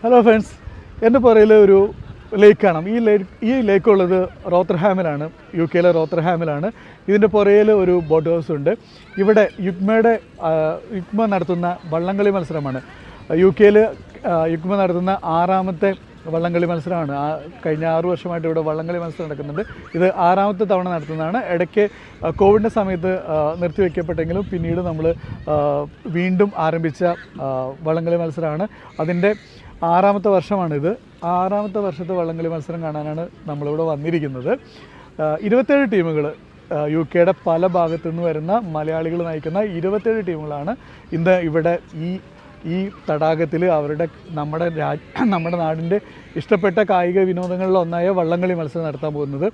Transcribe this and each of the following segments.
Hello friends, എൻ്റെ പുറയിൽ ഒരു ലേക്ക് കാണാം. ഈ ലേക്ക് ഉള്ളത് റോത്തർഹാമിലാണ്, UK റോത്തർഹാമിലാണ്. ഇതിൻ്റെ പുറയിൽ ഒരു ബോട്ട് ഹൗസ് ഉണ്ട്. ഇവിടെ യുക്മ നടത്തുന്ന വള്ളംകളി മത്സരമാണ്. UK യുക്മ നടത്തുന്ന 6ാമത്തെ വള്ളംകളി മത്സരമാണ്. കഴിഞ്ഞ 6 വർഷമായിട്ട് ഇവിടെ വള്ളംകളി മത്സരം നടക്കുന്നുണ്ട്. ഇത് 6ാമത്തെ തവണ നടത്തുന്നതാണ്. ഇടയ്ക്ക് കോവിഡിൻ്റെ സമയത്ത് നിർത്തിവെക്കപ്പെട്ടെങ്കിലും പിന്നീട് നമ്മൾ വീണ്ടും ആരംഭിച്ച വള്ളംകളി മത്സരമാണ്. അതിൻ്റെ 6ാമത്തെ വർഷമാണിത്. 6ാമത്തെ വർഷത്തെ വള്ളംകളി മത്സരം കാണാനാണ് നമ്മളിവിടെ വന്നിരിക്കുന്നത്. 27 ടീമുകൾ, UK പല ഭാഗത്തു നിന്ന് വരുന്ന മലയാളികൾ നയിക്കുന്ന 27 ടീമുകളാണ് ഇന്ന് ഇവിടെ ഈ തടാകത്തിൽ നമ്മുടെ നാടിൻ്റെ ഇഷ്ടപ്പെട്ട കായിക വിനോദങ്ങളിലൊന്നായ വള്ളംകളി മത്സരം നടത്താൻ പോകുന്നത്.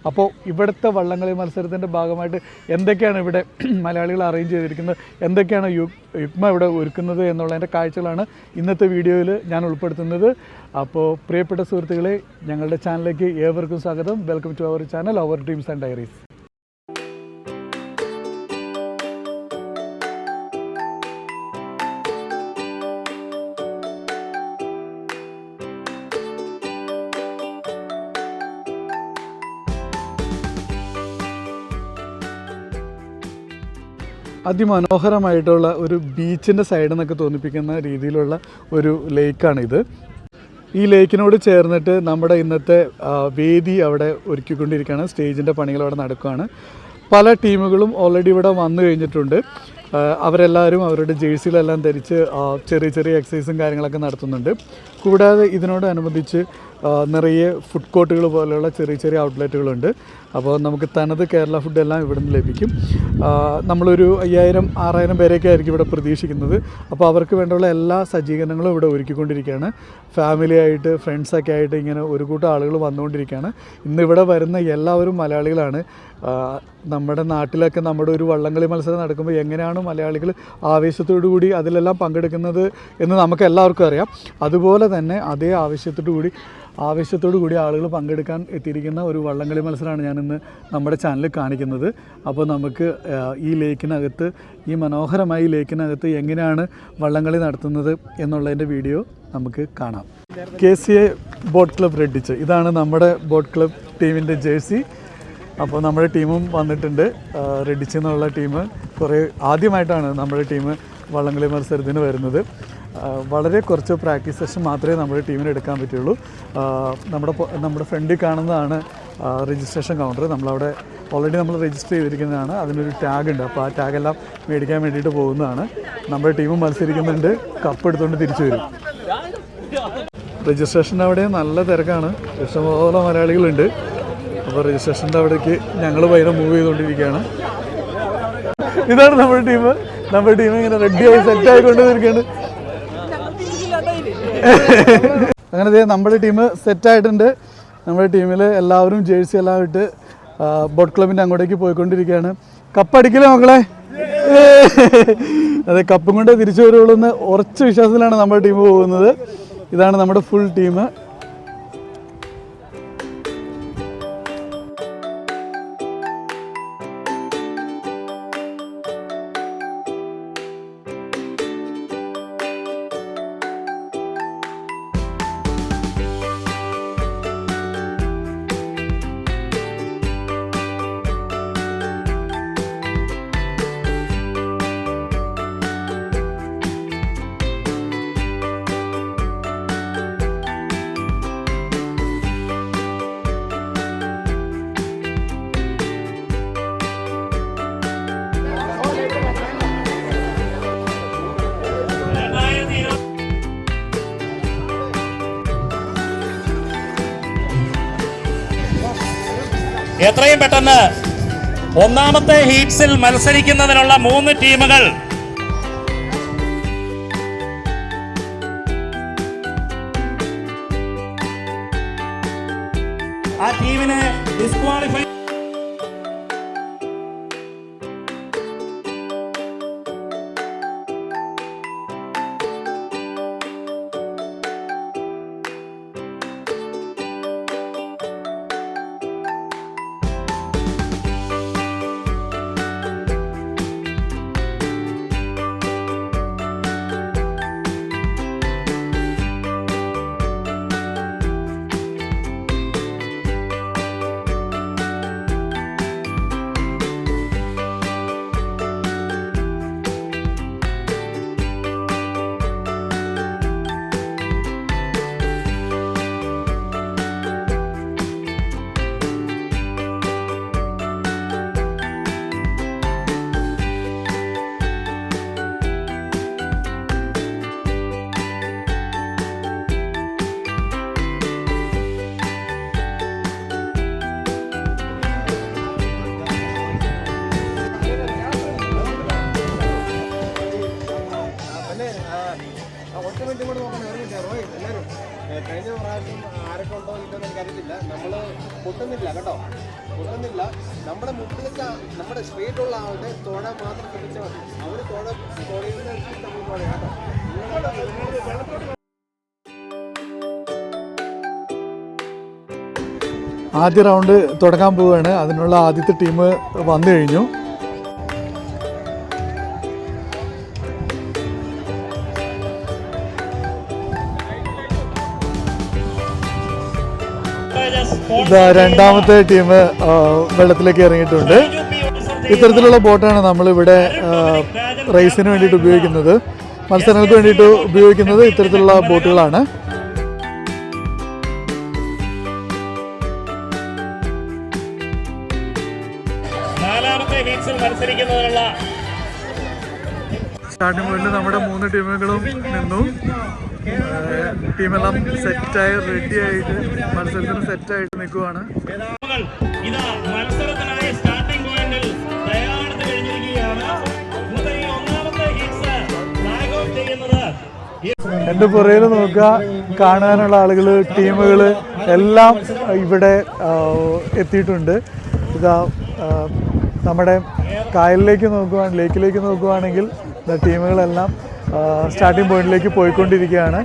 അപ്പോൾ ഇവിടുത്തെ വള്ളംകളി മത്സരത്തിൻ്റെ ഭാഗമായിട്ട് എന്തൊക്കെയാണ് ഇവിടെ മലയാളികൾ അറേഞ്ച് ചെയ്തിരിക്കുന്നത്, എന്തൊക്കെയാണ് യുക്മ ഇവിടെ ഒരുക്കുന്നത് എന്നുള്ളതിൻ്റെ കാഴ്ചകളാണ് ഇന്നത്തെ വീഡിയോയിൽ ഞാൻ ഉൾപ്പെടുത്തുന്നത്. അപ്പോൾ പ്രിയപ്പെട്ട സുഹൃത്തുക്കളെ, ഞങ്ങളുടെ ചാനലിലേക്ക് ഏവർക്കും സ്വാഗതം. Welcome to our channel, our dreams and diaries. അതിമനോഹരമായിട്ടുള്ള ഒരു ബീച്ചിൻ്റെ സൈഡിൽ നിന്നൊക്കെ തോന്നിപ്പിക്കുന്ന രീതിയിലുള്ള ഒരു ലേക്കാണിത്. ഈ ലേക്കിനോട് ചേർന്നിട്ട് നമ്മുടെ ഇന്നത്തെ വേദി അവിടെ ഒരുക്കിക്കൊണ്ടിരിക്കുകയാണ്. സ്റ്റേജിൻ്റെ പണികൾ അവിടെ നടക്കുകയാണ്. പല ടീമുകളും ഓൾറെഡി ഇവിടെ വന്നു കഴിഞ്ഞിട്ടുണ്ട്. അവരെല്ലാവരും അവരുടെ ജേഴ്സികളെല്ലാം ധരിച്ച് ചെറിയ ചെറിയ എക്സസൈസും കാര്യങ്ങളൊക്കെ നടത്തുന്നുണ്ട്. കൂടാതെ ഇതിനോടനുബന്ധിച്ച് നിറയെ ഫുഡ് കോർട്ടുകൾ പോലെയുള്ള ചെറിയ ചെറിയ ഔട്ട്ലെറ്റുകളുണ്ട്. അപ്പോൾ നമുക്ക് തനത് കേരള ഫുഡെല്ലാം ഇവിടെ നിന്ന് ലഭിക്കും. നമ്മളൊരു 5000-6000 പേരെയൊക്കെ ആയിരിക്കും ഇവിടെ പ്രതീക്ഷിക്കുന്നത്. അപ്പോൾ അവർക്ക് വേണ്ടിയുള്ള എല്ലാ സജ്ജീകരണങ്ങളും ഇവിടെ ഒരുക്കിക്കൊണ്ടിരിക്കുകയാണ്. ഫാമിലി ആയിട്ട്, ഫ്രണ്ട്സൊക്കെ ആയിട്ട് ഇങ്ങനെ ഒരു കൂട്ടം ആളുകൾ വന്നുകൊണ്ടിരിക്കുകയാണ്. ഇന്നിവിടെ വരുന്ന എല്ലാവരും മലയാളികളാണ്. നമ്മുടെ നാട്ടിലൊക്കെ നമ്മുടെ ഒരു വള്ളംകളി മത്സരം നടക്കുമ്പോൾ എങ്ങനെയാണ് മലയാളികൾ ആവേശത്തോടു കൂടി അതിലെല്ലാം പങ്കെടുക്കുന്നത് എന്ന് നമുക്ക് എല്ലാവർക്കും അറിയാം. അതുപോലെ തന്നെ അതേ ആവേശത്തോടു കൂടി ആളുകൾ പങ്കെടുക്കാൻ എത്തിയിരിക്കുന്ന ഒരു വള്ളംകളി മത്സരമാണ് ഞാനിന്ന് നമ്മുടെ ചാനലിൽ കാണിക്കുന്നത്. അപ്പോൾ നമുക്ക് ഈ മനോഹരമായ ലേക്കിനകത്ത് എങ്ങനെയാണ് വള്ളംകളി നടത്തുന്നത് എന്നുള്ളതിൻ്റെ വീഡിയോ നമുക്ക് കാണാം. KCA ബോട്ട് ക്ലബ് റെഡിച്ച്, ഇതാണ് നമ്മുടെ ബോട്ട് ക്ലബ് ടീമിൻ്റെ ജേഴ്സി. അപ്പോൾ നമ്മുടെ ടീമും വന്നിട്ടുണ്ട്. റെഡിച്ച് എന്നുള്ള ടീം ആദ്യമായിട്ടാണ് നമ്മുടെ ടീം വള്ളംകളി മത്സരത്തിന് വരുന്നത്. വളരെ കുറച്ച് പ്രാക്ടീസ് സെഷൻ മാത്രമേ നമ്മുടെ ടീമിന് എടുക്കാൻ പറ്റുള്ളൂ. നമ്മുടെ ഫ്രണ്ടിൽ കാണുന്നതാണ് രജിസ്ട്രേഷൻ കൗണ്ടർ. നമ്മളവിടെ ഓൾറെഡി നമ്മൾ രജിസ്റ്റർ ചെയ്തിരിക്കുന്നതാണ്. അതിനൊരു ടാഗുണ്ട്. അപ്പോൾ ആ ടാഗെല്ലാം മേടിക്കാൻ വേണ്ടിയിട്ട് പോകുന്നതാണ്. നമ്മുടെ ടീമും മത്സരിക്കുന്നുണ്ട്. കപ്പ് എടുത്തുകൊണ്ട് തിരിച്ചു വരും. രജിസ്ട്രേഷൻ്റെ അവിടെ നല്ല തിരക്കാണ്. ഇഷ്ടംപോലെ മലയാളികളുണ്ട്. അപ്പോൾ രജിസ്ട്രേഷൻ്റെ അവിടേക്ക് ഞങ്ങൾ പയ്യനെ മൂവ് ചെയ്തുകൊണ്ടിരിക്കുകയാണ്. ഇതാണ് നമ്മുടെ ടീം ഇങ്ങനെ റെഡിയായി സെറ്റായിക്കൊണ്ടിരിക്കുകയാണ്. അങ്ങനെ നമ്മുടെ ടീം സെറ്റായിട്ടുണ്ട്. നമ്മുടെ ടീമിൽ എല്ലാവരും ജേഴ്സി എല്ലാം ഇട്ട് ബോട്ട് ക്ലബിൻ്റെ അങ്ങോട്ടേക്ക് പോയിക്കൊണ്ടിരിക്കുകയാണ്. കപ്പടിക്കില്ല മക്കളെ, അതെ, കപ്പും കൊണ്ട് തിരിച്ചു വരുള്ളൂ എന്ന് ഉറച്ച വിശ്വാസത്തിലാണ് നമ്മുടെ ടീം പോകുന്നത്. ഇതാണ് നമ്മുടെ ഫുൾ ടീം. എത്രയും പെട്ടെന്ന് ഒന്നാമത്തെ ഹീറ്റ്സിൽ മത്സരിക്കുന്നതിനുള്ള 3 ടീമുകൾ ആ ടീമിനെ ഡിസ്ക്വാളിഫൈ കഴിഞ്ഞ പ്രാവശ്യം ആരൊക്കെ ഉണ്ടോ ഇല്ലെന്ന് എനിക്കറിയത്തില്ല. നമ്മൾ പൊട്ടുന്നില്ല കേട്ടോ, പൊട്ടുന്നില്ല. നമ്മുടെ മുട്ടിലത്തെ നമ്മുടെ സ്ട്രീറ്റുള്ള ആളുടെ തോട മാത്രം ശ്രദ്ധിച്ചാൽ മതി. അവർ തോടയുന്നതനുസരിച്ച് നമ്മൾ തോടയാ കേട്ടോ. ആദ്യ റൗണ്ട് തുടങ്ങാൻ പോവുകയാണ്. അതിനുള്ള ആദ്യത്തെ ടീം വന്നു കഴിഞ്ഞു. രണ്ടാമത്തെ ടീം വെള്ളത്തിലേക്ക് ഇറങ്ങിയിട്ടുണ്ട്. ഇത്തരത്തിലുള്ള ബോട്ടാണ് നമ്മളിവിടെ റേസിന് വേണ്ടിയിട്ട് ഉപയോഗിക്കുന്നത്. മത്സരങ്ങൾക്ക് വേണ്ടിയിട്ട് ഉപയോഗിക്കുന്നത് ഇത്തരത്തിലുള്ള ബോട്ടുകളാണ്. നാലാമത്തെ ഹീറ്റ്സിൽ മത്സരിക്കുന്നതിനുള്ള സ്റ്റാർട്ടിംഗ് പോയിന്റിൽ നമ്മുടെ 3 ടീമുകളും നിന്നു. ടീമെല്ലാം സെറ്റായി റെഡി ആയിട്ട് മത്സരത്തിന് സെറ്റായിട്ട് നിൽക്കുവാണ്. ഇതാ മത്സരത്തിനായി സ്റ്റാർട്ടിംഗ് പോയിന്റിൽ തയ്യാറെടുത്ത് കഴിഞ്ഞിരിക്കുകയാണ്. ഒന്നാമത്തെ ഹീറ്റ്സ് ഫ്ലാഗ് ഓഫ് ചെയ്യുന്നത് എൻ്റെ പുറയിൽ നോക്കുക, കാണാനുള്ള ആളുകൾ, ടീമുകൾ എല്ലാം ഇവിടെ എത്തിയിട്ടുണ്ട്. ഇതാ നമ്മുടെ ലേക്കിലേക്ക് നോക്കുകയാണെങ്കിൽ ടീമുകളെല്ലാം സ്റ്റാർട്ടിംഗ് പോയിന്റിലേക്ക് പോയിക്കൊണ്ടിരിക്കുകയാണ്.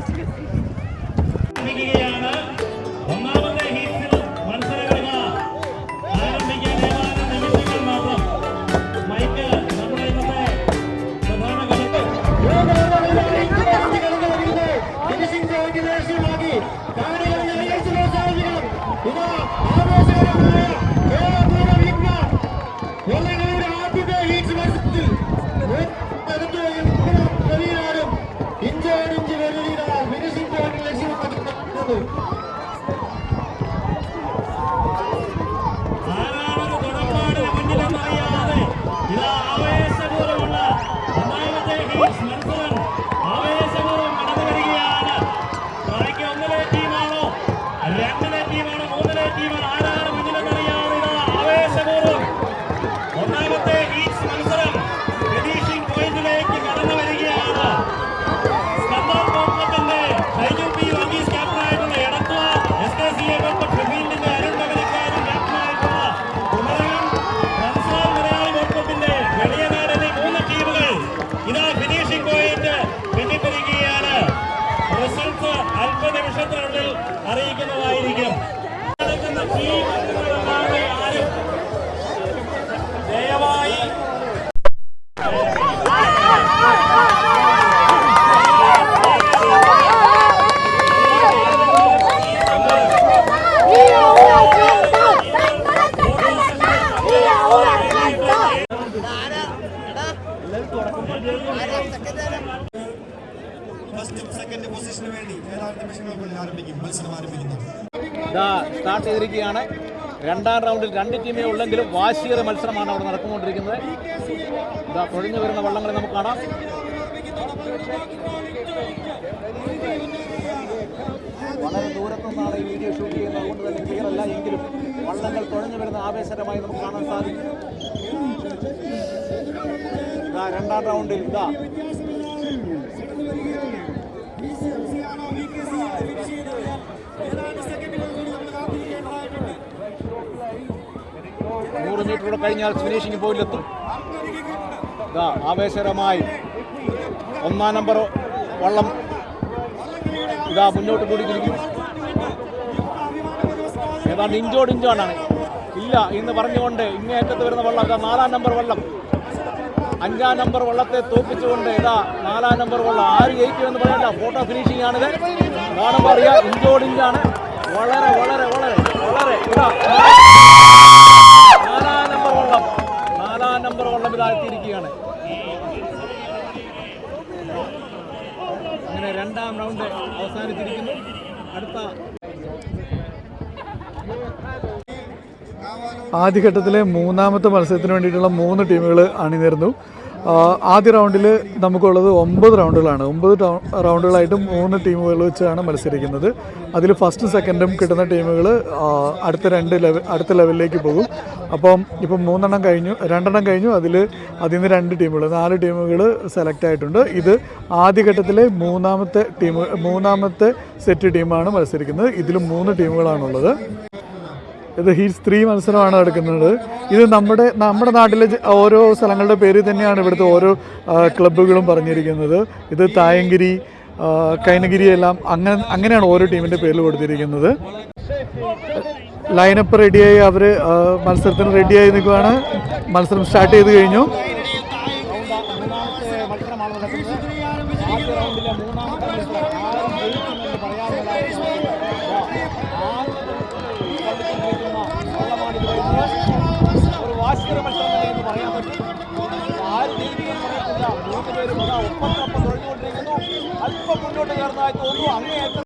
അറിയിക്കുന്നതായിരിക്കും. ദയവായി സ്റ്റാർട്ട് ചെയ്തിരിക്കുകയാണ്. രണ്ടാം റൗണ്ടിൽ 2 ടീമേ ഉള്ളെങ്കിലും വാശിയേറിയ മത്സരമാണ് അവിടെ നടന്നുകൊണ്ടിരിക്കുന്നത്. ഇതാ കൊഴിഞ്ഞു വരുന്ന വള്ളങ്ങളെ നമുക്ക് കാണാം. വളരെ ദൂരത്തുനിന്നാണ് ഈ വീഡിയോ ഷൂട്ട് ചെയ്യുന്നത്, അതുകൊണ്ട് തന്നെ ക്ലിയർ അല്ല. എങ്കിലും വള്ളങ്ങൾ തുഴഞ്ഞു വരുന്ന ആവേശകരമായി നമുക്ക് കാണാൻ സാധിക്കും. ഇതാ രണ്ടാം റൗണ്ടിൽ ഇതാ 100 മീറ്ററോടെ കഴിഞ്ഞാൽ ഫിനിഷിംഗ് പോയിന്റിലെത്തും. ഇതാ ആവേശകരമായി 1-ാം നമ്പർ വള്ളം ഇതാ മുന്നോട്ട് കൂടിയിരിക്കും. ഏതാണ്ട് ഇഞ്ചോടിഞ്ചാണ് ഇല്ല എന്ന് പറഞ്ഞുകൊണ്ട് ഇങ്ങേറ്റത്ത് വരുന്ന വള്ളം ഇതാ 4-ാം നമ്പർ വള്ളം. 5-ാം നമ്പർ വള്ളത്തെ തോപ്പിച്ചുകൊണ്ട് ഇതാ 4-ാം നമ്പർ വള്ളം. ആര് ജയിക്കുമെന്ന് പറയണ്ട, ഫോട്ടോ ഫിനിഷിംഗ് ആണിത്. കാണുമ്പോൾ അറിയാം ഇഞ്ചോടിഞ്ചാണ്. വളരെ വളരെ വളരെ വളരെ ഇതാ 4-ാം നമ്പർ വള്ളം ഇതാ എത്തിയിരിക്കുകയാണ്. അങ്ങനെ രണ്ടാം റൗണ്ട് അവസാനിച്ചിരിക്കുന്നു. അടുത്ത ആദ്യഘട്ടത്തിലെ 3-ാമത്തെ മത്സരത്തിന് വേണ്ടിയിട്ടുള്ള 3 ടീമുകൾ അണിനിരന്നു. ആദ്യ റൗണ്ടിൽ നമുക്കുള്ളത് 9 റൗണ്ടുകളാണ്. 9 റൗണ്ടുകളായിട്ടും 3 ടീമുകൾ വെച്ചാണ് മത്സരിക്കുന്നത്. അതിൽ ഫസ്റ്റും സെക്കൻഡും കിട്ടുന്ന ടീമുകൾ അടുത്ത ലെവലിലേക്ക് പോകും. അപ്പം ഇപ്പം 2 കഴിഞ്ഞു. അതിൽ നിന്ന് 2 ടീമുകൾ 4 ടീമുകൾ സെലക്ട് ആയിട്ടുണ്ട്. ഇത് ആദ്യഘട്ടത്തിലെ മൂന്നാമത്തെ സെറ്റ് ടീമാണ് മത്സരിക്കുന്നത്. ഇതിലും 3 ടീമുകളാണുള്ളത്. ഇത് ഹീറ്റ്സ് 3 മത്സരമാണ് നടക്കുന്നത്. ഇത് നമ്മുടെ നാട്ടിലെ ഓരോ സ്ഥലങ്ങളുടെ പേര് തന്നെയാണ് ഇവിടുത്തെ ഓരോ ക്ലബ്ബുകളും പറഞ്ഞിരിക്കുന്നത്. ഇത് തായങ്കിരി, കൈനഗിരി എല്ലാം അങ്ങനെയാണ് ഓരോ ടീമിൻ്റെ പേരിൽ കൊടുത്തിരിക്കുന്നത്. ലൈനപ്പ് റെഡിയായി അവർ മത്സരത്തിന് റെഡിയായി നിൽക്കുകയാണ്. മത്സരം സ്റ്റാർട്ട് ചെയ്ത് കഴിഞ്ഞു. അല്പം മുന്നോട്ട് കയറുന്നതായി തോന്നുന്നു. അങ്ങേയറ്റം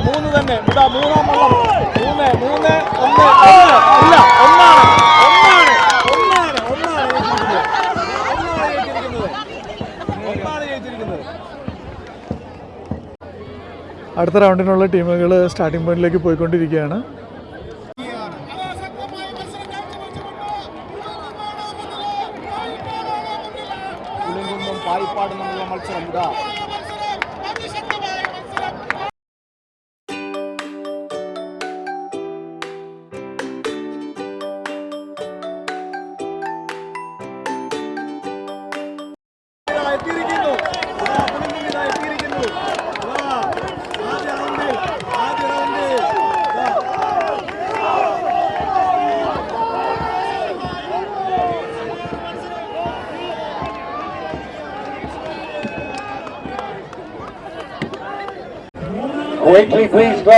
മൂന്ന് തന്നെ. ഇതാ 3-ാം വള്ളം. 3, 1. ഇല്ല, ഒന്നാണ് ജയിച്ചിരിക്കുന്നത്. അടുത്ത റൗണ്ടിനുള്ള ടീമുകൾ സ്റ്റാർട്ടിംഗ് പോയിന്റിലേക്ക് പോയിക്കൊണ്ടിരിക്കുകയാണ്. പുളിങ്കുന്നം പായിപ്പാട് തമ്മിലുള്ള മത്സരം ഇതാ.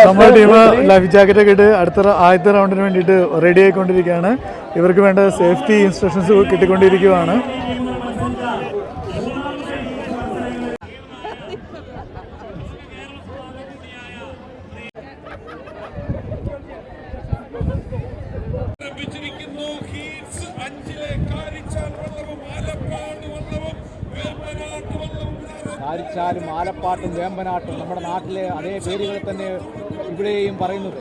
നമ്മുടെ ടീം ലൈഫ് ജാക്കറ്റ് ഒക്കെ ഇട്ട് ആദ്യത്തെ റൗണ്ടിന് വേണ്ടിയിട്ട് റെഡി ആയിക്കൊണ്ടിരിക്കുകയാണ്. ഇവർക്ക് വേണ്ട സേഫ്റ്റി ഇൻസ്ട്രക്ഷൻസ് കിട്ടിക്കൊണ്ടിരിക്കുകയാണ്. കാരിച്ചാലും ആലപ്പാട്ടും വേമ്പനാട്ടും നമ്മുടെ നാട്ടിലെ അതേ പേരുകൾ തന്നെ ഇവിടെയും പറയുന്നത്.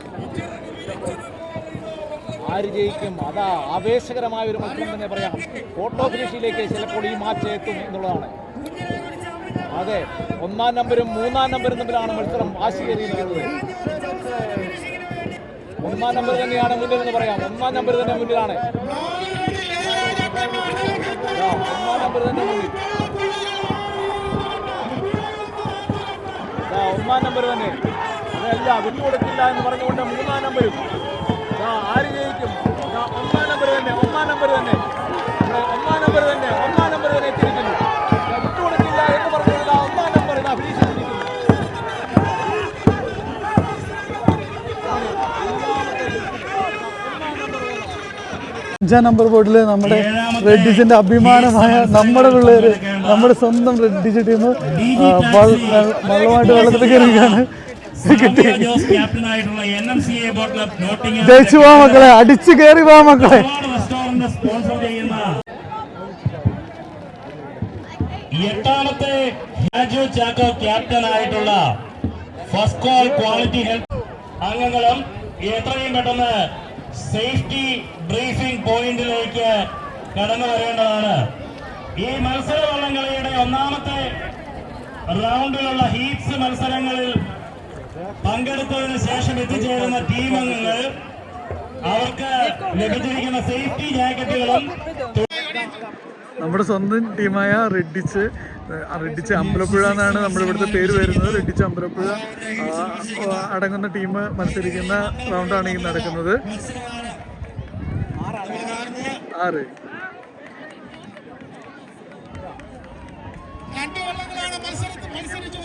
ആര് ജയിക്കും? അതാ ആവേശകരമായ ഒരു മത്സരം തന്നെ പറയാം. ഫോട്ടോ ഫിനിഷിലേക്ക് ചിലപ്പോൾ ഈ മാച്ച് എത്തും എന്നുള്ളതാണ്. അതെ, 1-ാം നമ്പരും 3-ാം നമ്പരും തമ്മിലാണ് മത്സരം ആശീകരിക്കുന്നത്. 1-ാം നമ്പർ തന്നെയാണ് മുന്നിൽ എന്ന് പറയാം. 1-ാം നമ്പർ തന്നെ മുന്നിലാണ്. 1-ാം നമ്പർ തന്നെ മുന്നിൽ. 1-ാം നമ്പർ തന്നെ. അതല്ല, വിട്ടുകൊടുക്കില്ല എന്ന് പറഞ്ഞുകൊണ്ട് 3-ാം നമ്പരും. ആര് ജയിക്കും? 1-ാം നമ്പർ തന്നെ. 1-ാം നമ്പർ തന്നെ എത്തിയിരിക്കുന്നു. വിട്ടുകൊടുക്കില്ല എന്ന് പറഞ്ഞുകൊണ്ട് 1-ാം നമ്പർ ഇതാ ഫിനിഷിലിരിക്കുന്നു. 5-ാം നമ്പർ ബോർഡിൽ നമ്മുടെ റെഡ് ഡിജിന്റെ അഭിമാനമായ നമ്മുടെ പിള്ളേര്, നമ്മുടെ സ്വന്തം റെഡ് ഡിജി ടീം വള്ളമായിട്ട് വെള്ളത്തിൽ കയറിയാണ്. ജയിച്ചു പോവാ മക്കളെ, അടിച്ചു കയറി പോവാ മക്കളെ. എട്ടാമത്തെ രാജു ചാക്കോ ക്യാപ്റ്റനായിട്ടുള്ള ഫസ്റ്റ് കോൾ ക്വാളിറ്റി ഹെൽത്ത് അംഗങ്ങളും എത്രയും പെട്ടെന്ന് സേഫ്റ്റി ബ്രീഫിംഗ് പോയിന്റിലേക്ക് കടന്നു വരേണ്ടതാണ്. ഈ മത്സര വള്ളംകളിയുടെ 1-ാമത്തെ റൗണ്ടിലുള്ള ഹീറ്റ്സ് മത്സരങ്ങളിൽ പങ്കെടുത്തതിന് ശേഷം എത്തിച്ചേരുന്ന ടീം അംഗങ്ങൾ അവർക്ക് ലഭിച്ചിരിക്കുന്ന സേഫ്റ്റി ജാക്കറ്റുകളും നമ്മുടെ സ്വന്തം ടീമായ റെഡിച്ച് അമ്പലപ്പുഴ എന്നാണ് നമ്മുടെ ഇവിടുത്തെ പേര് വരുന്നത്. റെഡിച്ച് അമ്പലപ്പുഴ അടങ്ങുന്ന ടീം മത്സരിക്കുന്ന റൗണ്ടാണ് ഈ നടക്കുന്നത്. 6 2 വള്ളങ്ങളാണ് മത്സരിച്ചു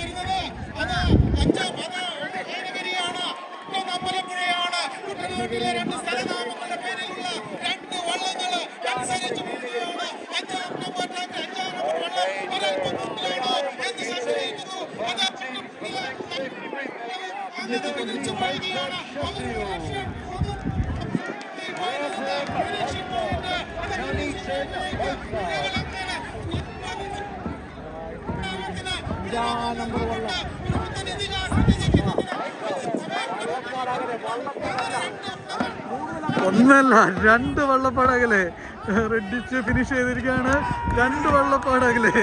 ഒന്നല്ല 2 വള്ളപ്പാടകലെ റെഡിച്ച് ഫിനിഷ് ചെയ്തിരിക്കുകയാണ്. 2 വള്ളപ്പാടകലെ.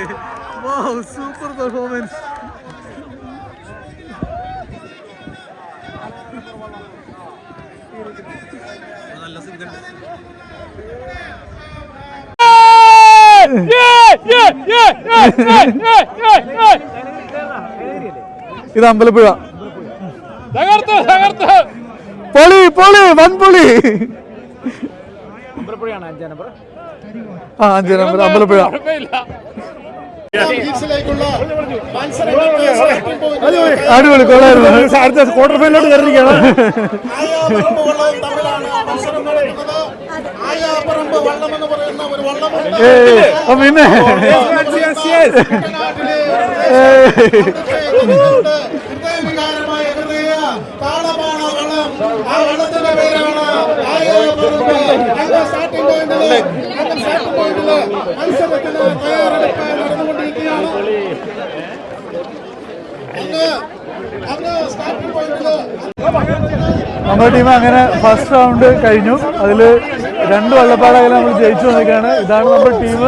വാവ്, സൂപ്പർ പെർഫോമൻസ്. ഇത് അമ്പലപ്പുഴ. പൊളി പൊളി വൻപൊളി. അമ്പലപ്പുഴയാണ് 5 നമ്പർ. 5 നമ്പർ അമ്പലപ്പുഴ. അടിപൊളി, കൊള്ളായിരുന്നു. അടുത്ത ക്വാർട്ടർ ഫൈനലോട്ട് കയറിയിരിക്കുകയാണ്. പിന്നെ നമ്മുടെ ടീം അങ്ങനെ ഫസ്റ്റ് റൗണ്ട് കഴിഞ്ഞു. അതിൽ 2 വള്ളപ്പാടകലെ നമ്മൾ ജയിച്ചു വന്നിരിക്കുകയാണ്. ഇതാണ് നമ്മുടെ ടീം.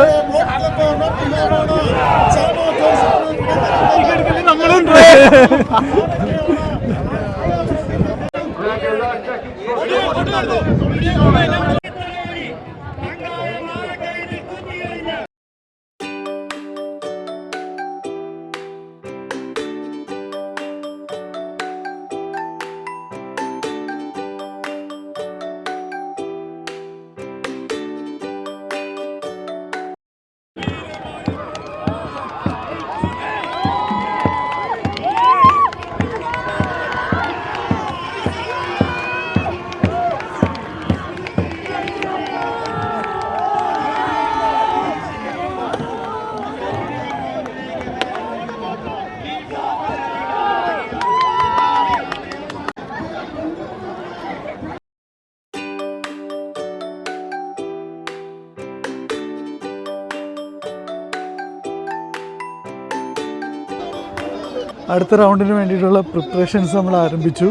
അടുത്ത റൗണ്ടിന് വേണ്ടിയിട്ടുള്ള പ്രിപ്പറേഷൻസ് നമ്മൾ ആരംഭിച്ചു.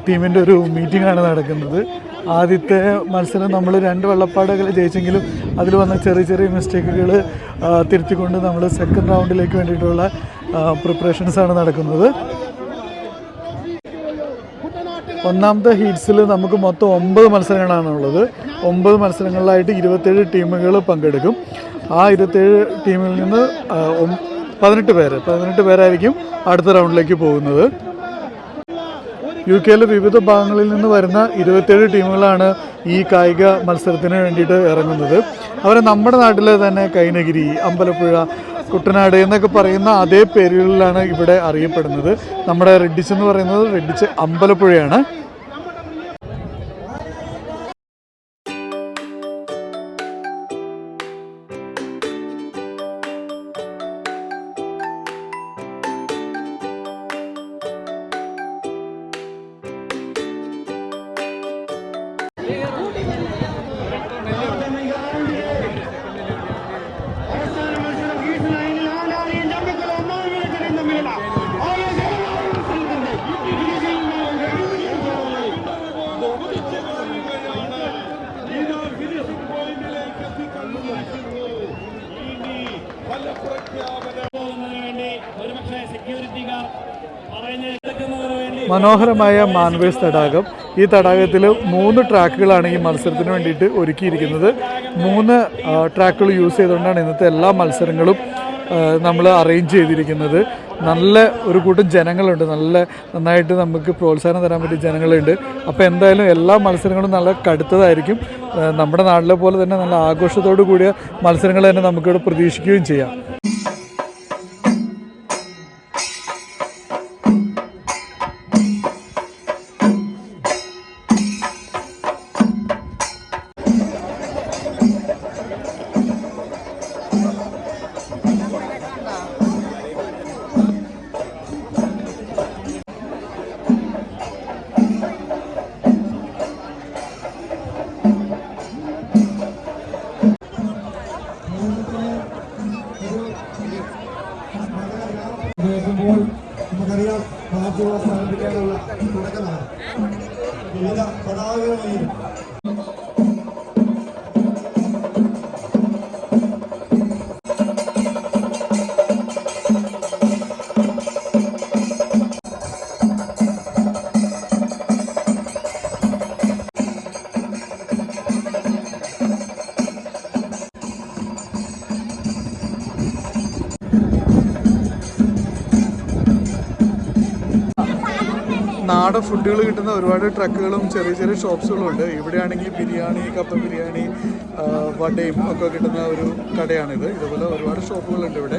ടീമിൻ്റെ ഒരു മീറ്റിംഗ് ആണ് നടക്കുന്നത്. ആദ്യത്തെ മത്സരം നമ്മൾ 2 വള്ളപ്പാടുകൾ ജയിച്ചെങ്കിലും അതിൽ വന്ന ചെറിയ ചെറിയ മിസ്റ്റേക്കുകൾ തിരുത്തിക്കൊണ്ട് നമ്മൾ സെക്കൻഡ് റൗണ്ടിലേക്ക് വേണ്ടിയിട്ടുള്ള പ്രിപ്പറേഷൻസാണ് നടക്കുന്നത്. ഒന്നാമത്തെ ഹീറ്റ്സിൽ നമുക്ക് മൊത്തം 9 മത്സരങ്ങളാണുള്ളത്. 9 മത്സരങ്ങളിലായിട്ട് 27 ടീമുകൾ പങ്കെടുക്കും. ആ 27 ടീമിൽ നിന്ന് 18 പേരായിരിക്കും അടുത്ത റൗണ്ടിലേക്ക് പോകുന്നത്. UK-യിലെ വിവിധ ഭാഗങ്ങളിൽ നിന്ന് വരുന്ന 27 ടീമുകളാണ് ഈ കായിക മത്സരത്തിന് വേണ്ടിയിട്ട് ഇറങ്ങുന്നത്. അവരെ നമ്മുടെ നാട്ടിലെ തന്നെ കൈനഗിരി, അമ്പലപ്പുഴ, കുട്ടനാട് എന്നൊക്കെ പറയുന്ന അതേ പേരുകളിലാണ് ഇവിടെ അറിയപ്പെടുന്നത്. നമ്മുടെ റെഡിച്ച് എന്ന് പറയുന്നത് റെഡിച്ച് അമ്പലപ്പുഴയാണ്. മനോഹരമായ മാൻവേസ് തടാകം. ഈ തടാകത്തിൽ 3 ട്രാക്കുകളാണ് ഈ മത്സരത്തിന് വേണ്ടിയിട്ട് ഒരുക്കിയിരിക്കുന്നത്. 3 ട്രാക്കുകൾ യൂസ് ചെയ്തുകൊണ്ടാണ് ഇന്നത്തെ എല്ലാ മത്സരങ്ങളും നമ്മൾ അറേഞ്ച് ചെയ്തിരിക്കുന്നത്. നല്ല ഒരു കൂട്ടം ജനങ്ങളുണ്ട്, നന്നായിട്ട് നമുക്ക് പ്രോത്സാഹനം തരാൻ പറ്റിയ ജനങ്ങളുണ്ട്. അപ്പോൾ എന്തായാലും എല്ലാ മത്സരങ്ങളും നല്ല കടുത്തതായിരിക്കും. നമ്മുടെ നാട്ടിലെ പോലെ തന്നെ നല്ല ആഘോഷത്തോടു കൂടിയ മത്സരങ്ങൾ തന്നെ നമുക്കിവിടെ പ്രതീക്ഷിക്കുകയും ചെയ്യാം. നാടൻ ഫുഡുകൾ കിട്ടുന്ന ഒരുപാട് ട്രക്കുകളും ചെറിയ ചെറിയ ഷോപ്സുകളും ഉണ്ട്. ഇവിടെയാണെങ്കിൽ ബിരിയാണി, കപ്പ ബിരിയാണി, വടയും ഒക്കെ കിട്ടുന്ന ഒരു കടയാണിത്. ഇതുപോലെ ഒരുപാട് ഷോപ്പുകളുണ്ട് ഇവിടെ.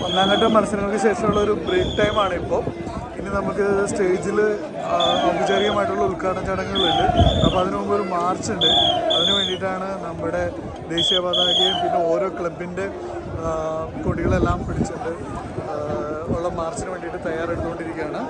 ഒന്നാം ഘട്ട മത്സരങ്ങൾക്ക് ശേഷമുള്ള ഒരു ബ്രേക്ക് ടൈമാണ് ഇപ്പോൾ. ഇനി നമുക്ക് സ്റ്റേജിൽ ഔപചാരികമായിട്ടുള്ള ഉദ്ഘാടന ചടങ്ങുകളുണ്ട്. അപ്പോൾ അതിനു മുമ്പ് ഒരു മാർച്ച് ഉണ്ട്. അതിന് വേണ്ടിയിട്ടാണ് നമ്മുടെ ദേശീയ പതാകയും പിന്നെ ഓരോ ക്ലബിൻ്റെ കൊടികളെല്ലാം പിടിച്ചിട്ട് ഉള്ള മാർച്ചിന് വേണ്ടിയിട്ട് തയ്യാറെടുത്തുകൊണ്ടിരിക്കുകയാണ്.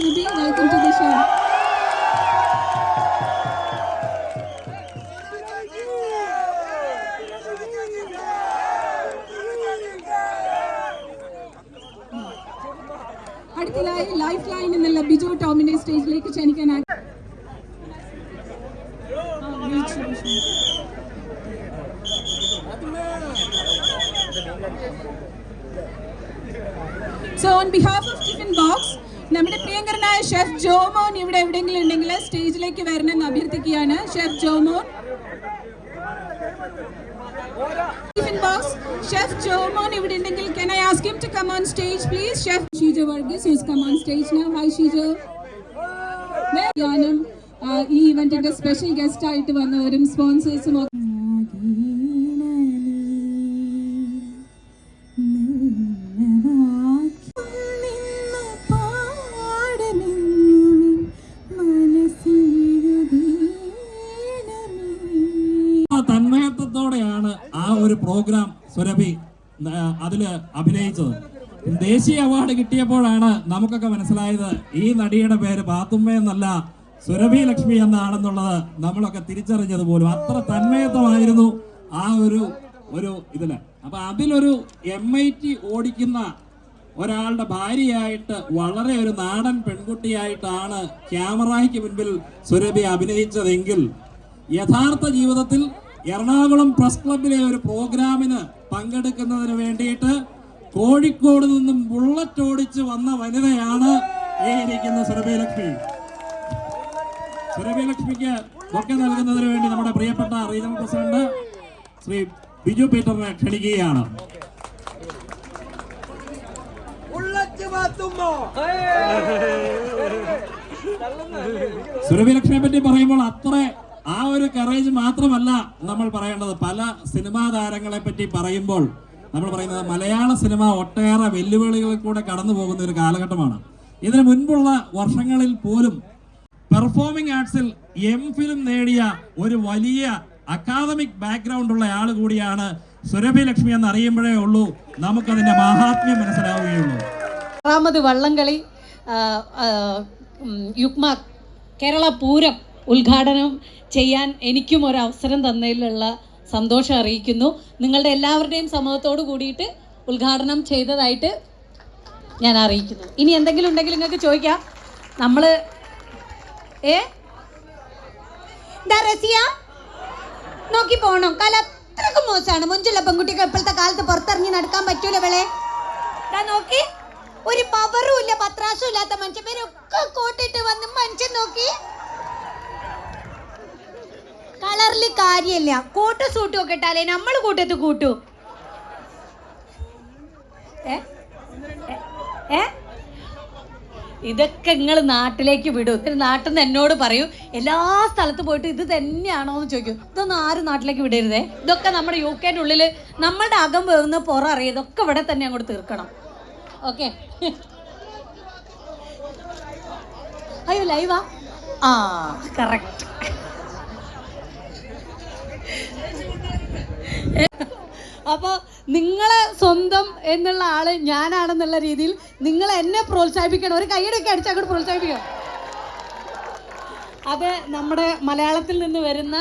Surabhi. Welcome to the show. അടുത്തതായി ലൈഫ് ലൈൻ എന്നുള്ള ബിജു ടോമിനെ സ്റ്റേജിലേക്ക് ക്ഷണിക്കാൻ So on behalf of Tiffin Box, നമ്മുടെ പ്രിയങ്കരനായ ഷെഫ് ജോമോൻ ഇവിടെ എവിടെയെങ്കിലും ഉണ്ടെങ്കിൽ സ്റ്റേജിലേക്ക് വരണമെന്ന് അഭ്യർത്ഥിക്കുകയാണ്. Chef Jomon, Tiffin Box, chef Jomon ഇവിടെ ഉണ്ടെങ്കിൽ can I ask him to come on stage please? Chef Sheeja Varghese who's come on stage now. Hi Sheeja. ഞാനും ഈ ഇവന്റിന്റെ സ്പെഷ്യൽ ഗസ്റ്റ് ആയിട്ട് വന്നവരും സ്പോൺസേഴ്സും തന്മയത്വത്തോടെയാണ് ആ ഒരു പ്രോഗ്രാം സുരഭി അതില് അഭിനയിച്ചത്. ദേശീയ അവാർഡ് കിട്ടിയപ്പോഴാണ് നമുക്കൊക്കെ മനസ്സിലായത് ഈ നടിയുടെ പേര് പാത്തുമ്മ എന്നല്ല സുരഭി ലക്ഷ്മി എന്നാണെന്നുള്ളത് നമ്മളൊക്കെ തിരിച്ചറിഞ്ഞത് പോലും. അത്ര തന്മയത്വമായിരുന്നു ആ ഒരു ഇതില്. അപ്പൊ അതിലൊരു MIT ഓടിക്കുന്ന ഒരാളുടെ ഭാര്യയായിട്ട് വളരെ ഒരു നാടൻ പെൺകുട്ടിയായിട്ടാണ് ക്യാമറയ്ക്ക് മുൻപിൽ സുരഭി അഭിനയിച്ചതെങ്കിൽ യഥാർത്ഥ ജീവിതത്തിൽ എറണാകുളം പ്രസ് ക്ലബിലെ ഒരു പ്രോഗ്രാമിന് പങ്കെടുക്കുന്നതിന് വേണ്ടിയിട്ട് കോഴിക്കോട് നിന്നും ബുള്ളറ്റ് ഓടിച്ച് വന്ന വനിതയാണ് ഈ ഇരിക്കുന്ന സുരഭി ലക്ഷ്മി. സുരഭി ലക്ഷ്മിക്ക് ഒക്കെ നൽകുന്നതിന് വേണ്ടി നമ്മുടെ പ്രിയപ്പെട്ട റീജിയണൽ പ്രസിഡന്റ് ശ്രീ ബിജു പീറ്ററിനെ ക്ഷണിക്കുകയാണ്. സുരഭി ലക്ഷ്മിയെ പറ്റി പറയുമ്പോൾ അത്ര ആ ഒരു കറേജ് മാത്രമല്ല നമ്മൾ പറയേണ്ടത്. പല സിനിമാ താരങ്ങളെ പറ്റി പറയുമ്പോൾ നമ്മൾ പറയുന്നത് മലയാള സിനിമ ഒട്ടേറെ വെല്ലുവിളികളിൽ കൂടെ കടന്നു പോകുന്ന ഒരു കാലഘട്ടമാണ്. ഇതിനു മുൻപുള്ള വർഷങ്ങളിൽ പോലും പെർഫോമിംഗ് ആർട്സിൽ MPhil നേടിയ ഒരു വലിയ അക്കാദമിക് ബാക്ക്ഗ്രൗണ്ട് ഉള്ള ആൾ കൂടിയാണ് സുരഭി ലക്ഷ്മി എന്ന് അറിയുമ്പോഴേ ഉള്ളൂ നമുക്കതിന്റെ മഹാത്മ്യം മനസ്സിലാവുകയുള്ളൂ. 6ാമത് വള്ളംകളി യുക്മ കേരള പൂരം ഉദ്ഘാടനം ചെയ്യാൻ എനിക്കും ഒരു അവസരം തന്നതിലുള്ള സന്തോഷം അറിയിക്കുന്നു. നിങ്ങളുടെ എല്ലാവരുടെയും സമ്മതത്തോട് കൂടിയിട്ട് ഉദ്ഘാടനം ചെയ്തതായിട്ട് ഞാൻ അറിയിക്കുന്നു. ഇനി എന്തെങ്കിലും ഉണ്ടെങ്കിൽ നിങ്ങൾക്ക് ചോദിക്കാം. നമ്മൾ നോക്കി പോകണം. കാല അത്രക്കും മോശമാണ്. മുഞ്ചുള്ള പെൺകുട്ടികൾ ഇപ്പോഴത്തെ കാലത്ത് പുറത്തിറങ്ങി നടക്കാൻ പറ്റൂല. വിളെ നോക്കി ഒരു പവറും ഇല്ല പത്രാസും ഇല്ലാത്ത മനുഷ്യന്മാരൊക്കെ കോട്ടിട്ട് വന്ന് മനുഷ്യൻ നോക്കി കളറിൽ കാര്യമില്ല. കോട്ട് സൂട്ടും ഒക്കെ ഇട്ടാലേ നമ്മൾ കൂട്ടത്ത് കൂട്ടു. ഇതൊക്കെ നിങ്ങൾ നാട്ടിലേക്ക് വിടും. നാട്ടിൽ നിന്ന് എന്നോട് പറയൂ, എല്ലാ സ്ഥലത്ത് പോയിട്ട് ഇത് തന്നെയാണോ എന്ന് ചോദിക്കും. ഇതൊന്നും ആരും നാട്ടിലേക്ക് വിടരുതേ. ഇതൊക്കെ നമ്മുടെ UK ഉള്ളിൽ നമ്മളുടെ അകം വേവുന്ന പുറം അറിയാം. ഇതൊക്കെ ഇവിടെ തന്നെ അങ്ങോട്ട് തീർക്കണം. ഓക്കെ. അയ്യോ ലൈവാ? ആ കറക്റ്റ്. അപ്പോൾ നിങ്ങളെ സ്വന്തം എന്നുള്ള ആള് ഞാനാണെന്നുള്ള രീതിയിൽ നിങ്ങൾ എന്നെ പ്രോത്സാഹിപ്പിക്കണം. ഒരു കൈയ്യടൊക്കെ അടിച്ച് അങ്ങോട്ട് പ്രോത്സാഹിപ്പിക്കണം. അത് നമ്മുടെ മലയാളത്തിൽ നിന്ന് വരുന്ന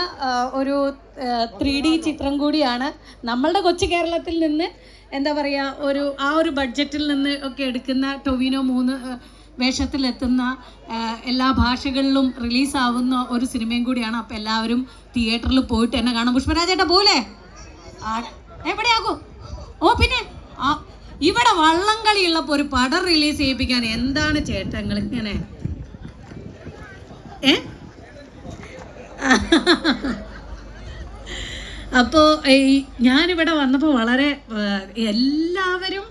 ഒരു 3D ചിത്രം കൂടിയാണ്. നമ്മളുടെ കൊച്ചു കേരളത്തിൽ നിന്ന് എന്താ പറയുക, ആ ഒരു ബഡ്ജറ്റിൽ നിന്ന് ഒക്കെ എടുക്കുന്ന ടൊവിനോ 3 വേഷത്തിലെത്തുന്ന എല്ലാ ഭാഷകളിലും റിലീസാവുന്ന ഒരു സിനിമയും കൂടിയാണ്. അപ്പോൾ എല്ലാവരും തിയേറ്ററിൽ പോയിട്ട് എന്നെ കാണാം. പുഷ്പരാജേട്ടാ പോലെ എവിടെയാകും? ഓ പിന്നെ ഇവിടെ വള്ളംകളി ഉള്ളപ്പോൾ ഒരു പടം റിലീസ് ചെയ്യിപ്പിക്കാൻ എന്താണ് ചേട്ടങ്ങൾ ഇങ്ങനെ? അപ്പോൾ ഞാനിവിടെ വന്നപ്പോൾ വളരെ എല്ലാവരും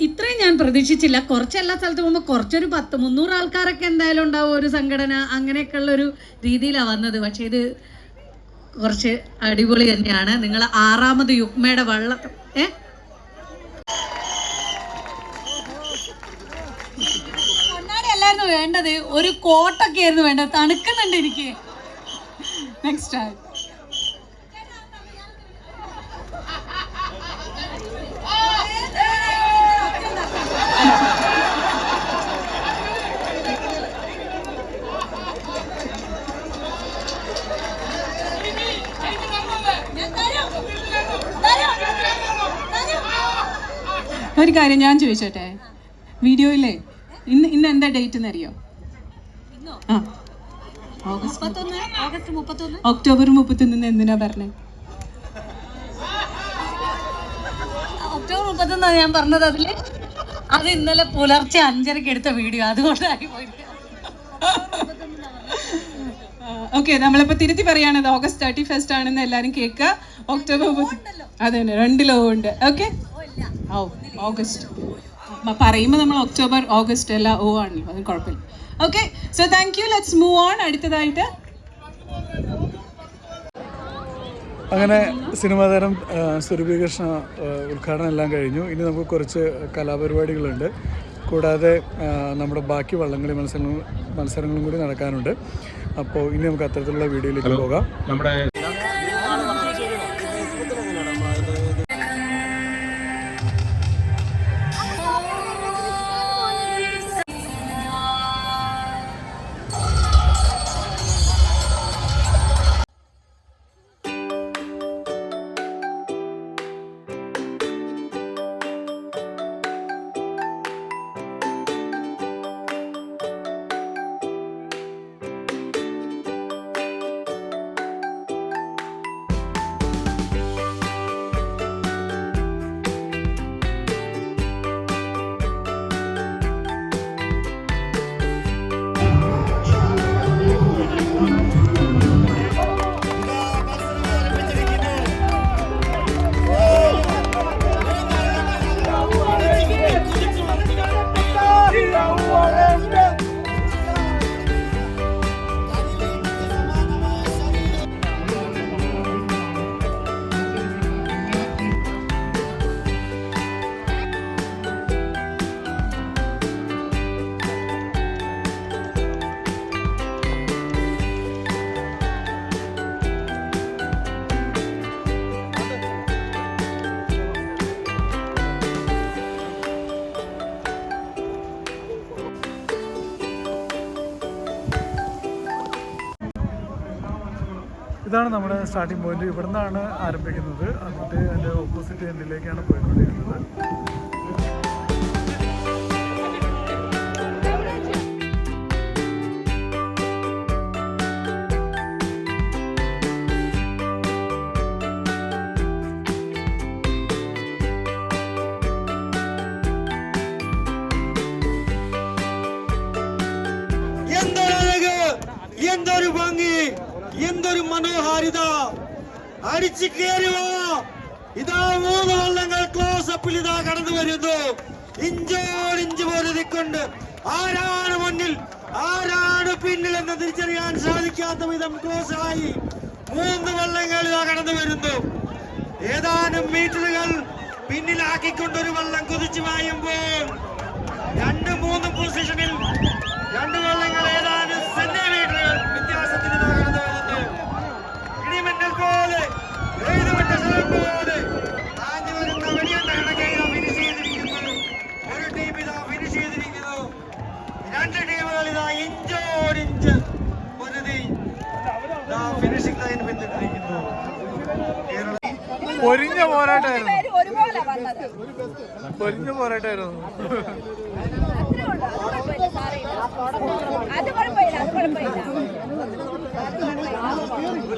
ഇത്രയും ഞാൻ പ്രതീക്ഷിച്ചില്ല. കുറച്ച് എല്ലാ സ്ഥലത്ത് പോകുമ്പോൾ കുറച്ചൊരു 100-300 ആൾക്കാരൊക്കെ എന്തായാലും ഉണ്ടാവും, ഒരു സംഘടന അങ്ങനെയൊക്കെയുള്ളൊരു രീതിയിലാണ് വന്നത്. പക്ഷേ ഇത് കുറച്ച് അടിപൊളി തന്നെയാണ്. നിങ്ങൾ 6ാമത് യുക്മയുടെ വള്ളം കണ്ണാടി അല്ലായിരുന്നു വേണ്ടത്, ഒരു കോട്ടൊക്കെ ആയിരുന്നു വേണ്ടത്. തണുക്കുന്നുണ്ട് എനിക്ക്. നെക്സ്റ്റ് ടൈം ഒരു കാര്യം ഞാൻ ചോദിച്ചോട്ടെ, വീഡിയോയിലെ ഇന്ന് എന്താ ഡേറ്റ് എന്നറിയോ? ആ, ഒക്ടോബർ 31 എന്തിനാ പറഞ്ഞേ? ഒക്ടോബർ 31 ഞാൻ പറഞ്ഞത്. അത് ഇന്നലെ പുലർച്ചെ 5:30 എടുത്ത വീഡിയോ, അതുകൊണ്ടായി പോയിട്ട്. ഓക്കെ, നമ്മളിപ്പോൾ തിരുത്തി പറയുകയാണത് August 31 ആണെന്ന് എല്ലാവരും കേൾക്കുക. ഒക്ടോബർ അതെ തന്നെ 2 ലോ ഉണ്ട്. ഓക്കെ, ഓഗസ്റ്റ് പറയുമ്പോൾ നമ്മൾ ഒക്ടോബർ ഓഗസ്റ്റ് എല്ലാം ഓ ആണല്ലോ, അത് കുഴപ്പമില്ല. Okay, so thank you. Let's move on. അടുത്തതായിട്ട് അങ്ങനെ സിനിമാ താരം സുരഭി കൃഷ്ണ ഉദ്ഘാടനം എല്ലാം കഴിഞ്ഞു. ഇനി നമുക്ക് കുറച്ച് കലാപരിപാടികളുണ്ട്. കൂടാതെ നമ്മുടെ ബാക്കി വള്ളംകളി മത്സരങ്ങളും കൂടി നടക്കാനുണ്ട്. അപ്പോൾ ഇനി നമുക്ക് അത്തരത്തിലുള്ള വീഡിയോയിലേക്ക് പോകാം. ഇതാണ് നമ്മുടെ സ്റ്റാർട്ടിംഗ് പോയിന്റ്. ഇവിടെ നിന്നാണ് ആരംഭിക്കുന്നത്. എന്നിട്ട് അതിൻ്റെ ഓപ്പോസിറ്റ് എൻഡിലേക്കാണ് പോയിക്കൊണ്ടിരിക്കുന്നത്. എന്തൊരു ഭംഗി, എന്തൊരു മനോഹാരിത! അടിച്ചു കയറുവോ! ഇതാ 3 വള്ളങ്ങൾ ക്ലോസപ്പിൽ ഇതാ കടന്നു വരുന്നു. ഇഞ്ചോടിഞ്ച് പോലെ നിൽക്കൊണ്ട് ആരാണ് മുന്നിൽ, ആരാണ് പിന്നിൽ എന്ന് തിരിച്ചറിയാൻ സാധിക്കാത്ത വിധം ക്ലോസ് ആയി 3 വള്ളങ്ങൾ ഇതാ കടന്നു വരുന്നു. ഏതാനും മീറ്ററുകൾ പിന്നിലാക്കിക്കൊണ്ടൊരു വള്ളം കുതിച്ചു പായുമ്പോൾ 2-3 പൊസിഷനിൽ 2 വള്ളങ്ങൾ ഏതാനും സെന്റിമീറ്ററുകൾ വ്യത്യാസത്തിൽ ഇതാ കടന്നു വരുന്നു. ഇടിമിന്നൽ പോലെ, എഴുതുമിട്ട സ്ഥലം പോലെ ആഞ്ഞു വരുന്ന വെടിയുണ്ട കണക്കെ ഫിനിഷ് ചെയ്തിരിക്കുന്നു. ഒരു ടീം ഇതാ ഫിനിഷ് ചെയ്തിരിക്കുന്നു. 2 ടീമുകൾ ഇതാ ഇഞ്ചോടിഞ്ച് പൊരുതി ഫിനിഷിംഗ് ലൈൻ പിന്തുടരുന്നു. പൊരിഞ്ഞ പോരാട്ടമായിരുന്നു. പൊരിഞ്ഞ പോരാട്ടമായിരുന്നു.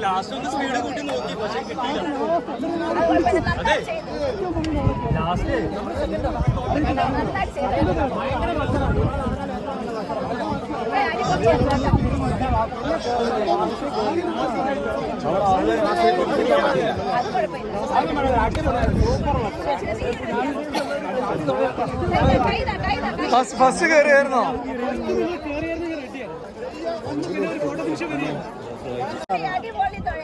ലാസ്റ്റ് ഒന്ന് സ്പീഡ് കൂട്ടി നോക്കി, പക്ഷെ കിട്ടിയില്ല. ലാസ്റ്റ് ഫസ്റ്റ് കയറിയായിരുന്നോ?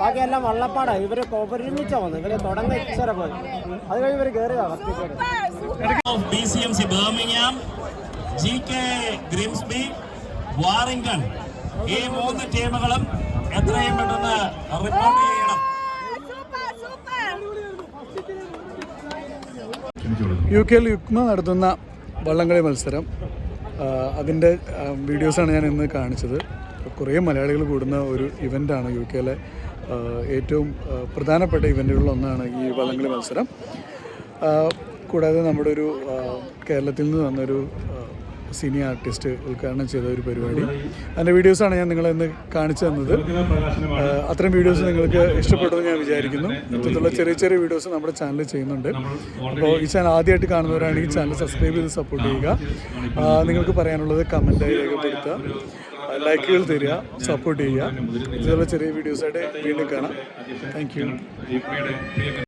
ബാക്കിയെല്ലാം വള്ളപ്പാടാ. ഇവര് ഒരുമിച്ചാ വന്നു. ഇവര് തുടങ്ങി ഇച്ചര പോയി, അത് കഴിഞ്ഞ് ഇവര് കയറിയതാ. BCMC ബർമിംഗ്ഹാം, GK ഗ്രിംസ്ബി, വാറിംഗൺ, ഈ 3 ടീമുകളും എത്രയും പെട്ടെന്ന് റിപ്പോർട്ട് ചെയ്യണം. UK യുക്മ നടത്തുന്ന വള്ളംകളി മത്സരം, അതിൻ്റെ വീഡിയോസാണ് ഞാൻ ഇന്ന് കാണിച്ചത്. കുറേ മലയാളികൾ കൂടുന്ന ഒരു ഇവൻ്റാണ്. UK ഏറ്റവും പ്രധാനപ്പെട്ട ഇവൻ്റുകളിലൊന്നാണ് ഈ വള്ളംകളി മത്സരം. കൂടാതെ നമ്മുടെ ഒരു കേരളത്തിൽ നിന്ന് വന്നൊരു സീനിയർ ആർട്ടിസ്റ്റ് ഉദ്ഘാടനം ചെയ്ത ഒരു പരിപാടി. അതിൻ്റെ വീഡിയോസാണ് ഞാൻ നിങ്ങളെ ഇന്ന് കാണിച്ചു തന്നത്. അത്തരം വീഡിയോസ് നിങ്ങൾക്ക് ഇഷ്ടപ്പെടുമെന്ന് ഞാൻ വിചാരിക്കുന്നു. ഇത്തരത്തിലുള്ള ചെറിയ ചെറിയ വീഡിയോസ് നമ്മുടെ ചാനലിൽ ചെയ്യുന്നുണ്ട്. അപ്പോൾ ഈ ചാനൽ ആദ്യമായിട്ട് കാണുന്നവരാണെങ്കിൽ ചാനൽ സബ്സ്ക്രൈബ് ചെയ്ത് സപ്പോർട്ട് ചെയ്യുക. നിങ്ങൾക്ക് പറയാനുള്ളത് കമൻറ്റായി രേഖപ്പെടുത്തുക, ലൈക്കുകൾ തരിക, സപ്പോർട്ട് ചെയ്യുക. ഇതുപോലുള്ള ചെറിയ വീഡിയോസായിട്ട് വീണ്ടും കാണാം. Thank you.